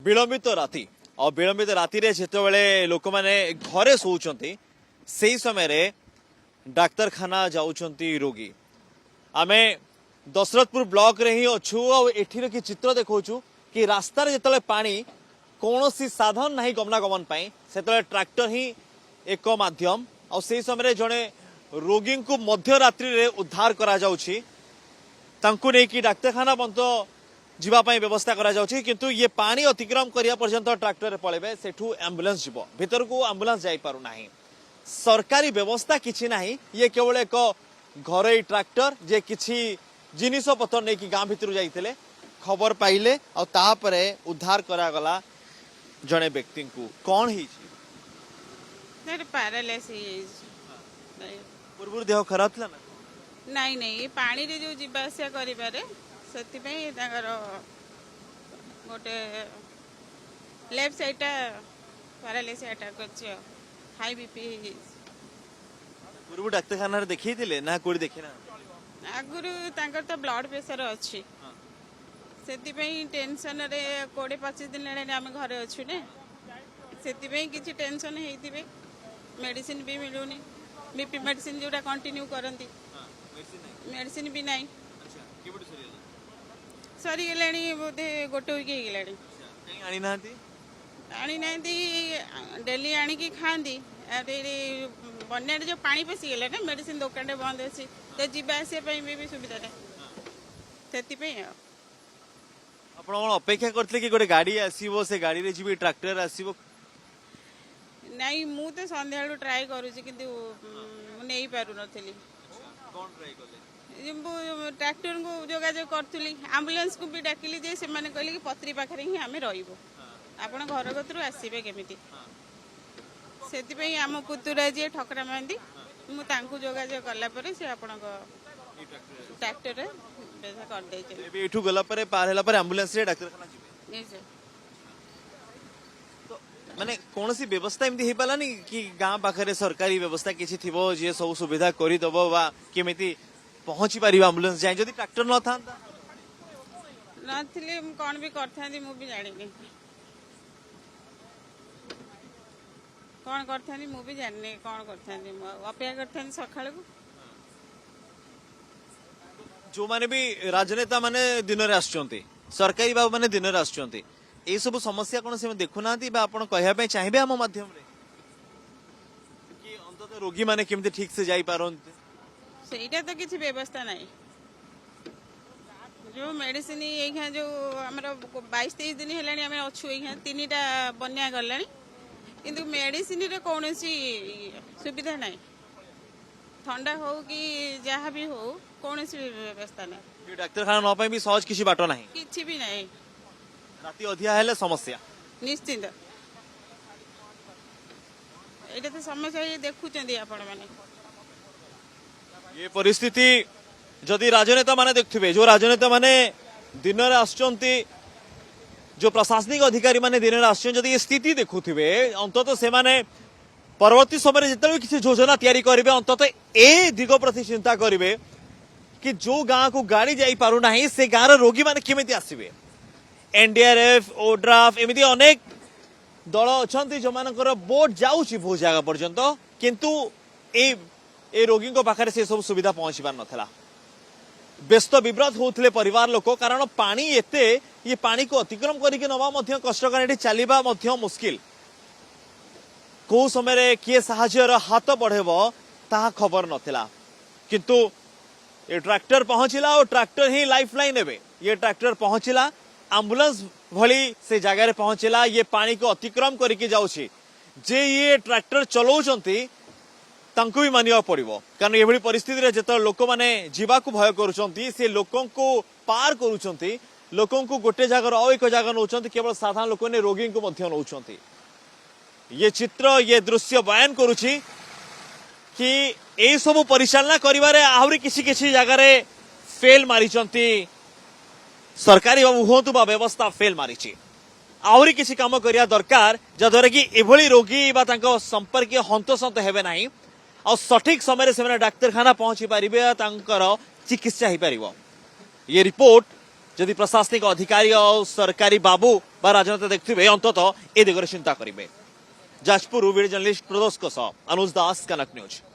विलंबित राति और विलंबित राति रे जेतेबेले लोक माने घरे सोउचंती सेही समय रे डाक्तरखाना जाउचंती रोगी। आमे दशरथपुर ब्लॉक रे ही अच्छू और एठीर कि चित्र देखौछु कि रास्ता रे जेतेबेले पानी कौनसी साधन नहीं गमनागमन पाई सेतेबेले ट्रैक्टर ही एक माध्यम और सेही समय रे जणे रोगी को मध्य रात्रि रे उद्धार करा जाउछि तांकु नै कि डाक्तरखाना बंद जीवाई व्यवस्था करा जाउछि किंतु ये पानी अतिक्रम करिया पर्यंत ट्रैक्टर रे पळेबे सेठू एम्बुलेंस जीवो भीतर को एम्बुलेंस जाई पारु नाही सरकारी व्यवस्था किछि नाही ये केवल एक घरोई ट्रैक्टर जे किछि जिनिस पत्र नै कि गां भितरु जाइतिले खबर पाइले और तापरे उद्धार करा गला जणे व्यक्ति को कोन ही मेरे पैरालिसिस पूर्व देह खराब थला ना नहीं नहीं पानी रे जो जीवा आसिया करिबारे सेति पे ताकर गोटे लेफ्ट साइड टा पैरालिसिस अटैक करछ हाई बीपी पूर्व डाक्तरखाना रे देखि दिले ना कोडी देखि ना आगुरु ताकर तो ब्लड प्रेशर अछि सेति पे टेंशन रे 20-25 दिन लेने हम घरे अछि ने सेति पे किछि टेंशन हेतिबे मेडिसिन भी मिलुनी बीपी मेडिसिन जोटा कंटिन्यू करंती मेडिसिन भी नहीं सरी गलानी बोधे गोटे वीक गलानी आनी नांती डेली आनी की खांदी अरे बन्या जो पानी पसी गला ना मेडिसिन दुकान बंद अछि तो जीवा आसे पई भी सुविधा नै सेति पे आपण अपेक्षा करथले कि गोटे गाड़ी आसीबो से गाड़ी रे जीबी ट्रैक्टर आसीबो नहीं मु तो संध्या ट्राई करूची किंतु नहीं पारु नथली कोन ट्राई करले ट्रैक्टर को जोगाजोग करी आम्बुलेंस को भी डाकिली जे से माने कहले कि पत्री पाखरे ही आमे रहिबो आपण घर गतरु आसीबे केमिति सेति पे हम पुतुरा जे ठकरा मांदी मु तांकु जोगाजोग करला परे से आपण को ट्रैक्टर रे बेसा कर दे छै एबे एठू गला परे पार हैला परे एम्बुलेंस रे डाक्तरखाना जिबे नहीं सर तो माने कोनसी व्यवस्था एमदी हे पालानी कि गां पाखरे सरकारी व्यवस्था किछि थिबो जे सब सुविधा करि दबो बा केमिति पहुंची पारी एम्बुलेंस जाय जदी ट्रैक्टर न थांता नथिले कोन भी करथांदी मु भी जानि नै कोन करथांदी मु भी जानि नै कोन करथांदी अपेक्षा करथांदी सखाळ को जो माने भी राजनेता माने दिन रे आछंती सरकारी बाबू माने दिन रे आछंती ए सब समस्या कोन से देखु नांती बा आपण कहया पे चाहिबे हम माध्यम रे कि अंतत रोगी माने केमते ठीक से जाई पारंते सेटा तो किसी व्यवस्था नहीं जो मेडिसिन ये जो आम 22-23 दिन है आम अच्छु तीनटा बन्या गला किंतु मेडिसिन रे कौन सुविधा नहीं ठंडा हो कि जहाँ भी हो कौन व्यवस्था नहीं डाक्तरखाना न पाई भी सहज किसी बाट नहीं किसी भी नहीं राति अधिया हेले समस्या निश्चिंत एटा तो समस्या ये देखुचंदी आपण माने ये परिस्थिति जदि राजनेता माने देखथिबे जो राजनेता माने दिन रे आछंती जो प्रशासनिक अधिकारी माने दिन रे आछन जदि ये स्थिति देखुथिबे अंतत से माने परवर्ती समय जिते किसी योजना तैयारी करेंगे अंतत ए दिग प्रति चिंता करेंगे कि जो गाँ को गाड़ी जाई पारु नाही से गाँव रोगी माने केमिति आसीबे एनडीआरएफ ओड्राफ एमिति अनेक दल अछंती जो मानकर बोट जाउची बहुत जगह पर्यंत किंतु ए रोगी को पाखरे से सब सुविधा पहुंची पार नथला व्यस्त विव्रत होउथले परिवार लोक कारण पानी एते ये पानी को अतिक्रम करके नवा मध्य कष्टकर एठी चलीबा मध्य मुश्किल को समय रे किए साहाଯ୍यर हाथ बढ़ेबो ता खबर नथिला किंतु ये ट्रैक्टर पहुंचला और ट्रैक्टर ही लाइफलाइन नेबे ये ट्रैक्टर पहुंचला एम्बुलेंस भली से जगह रे पहुंचला ये पानी को अतिक्रम करके जाउछी जे ये ट्रैक्टर चलाउचंती तांको भी मानिया पड़िबो कारण एभली परिस्थिति रे जेत लोक माने जीवा को भय करूचंती से लोकों को पार करूचंती लोकों को गोटे जगह और एक जगह नौचंती केवल साधारण लोक ने रोगी को मध्य नौचंती ये चित्र ये दृश्य बयान करुछि कि ए सब परिचालना करिवारे आहुरी किसी किसी जगह रे फेल मारिचंती सरकारी बाबू होतु बा व्यवस्था फेल मारिछि आहुरी किसी काम करिया दरकार जद्वारा कि एभली रोगी बा तांको संपर्क हंतसंत हेबे नाही और सठिक समय से डाक्तरखाना पहुंची पारिबे तांकर चिकित्सा ही पारिबो ये रिपोर्ट जदि प्रशासनिक अधिकारी और सरकारी बाबू বা রাজনীতি দেখুবে অন্তত এ দিগরে চিন্তা করিবে। যাজপুর ভিডিও জর্নালিষ্ট প্রদোষ কোষ, অনুজ দাস, কনক নিউজ।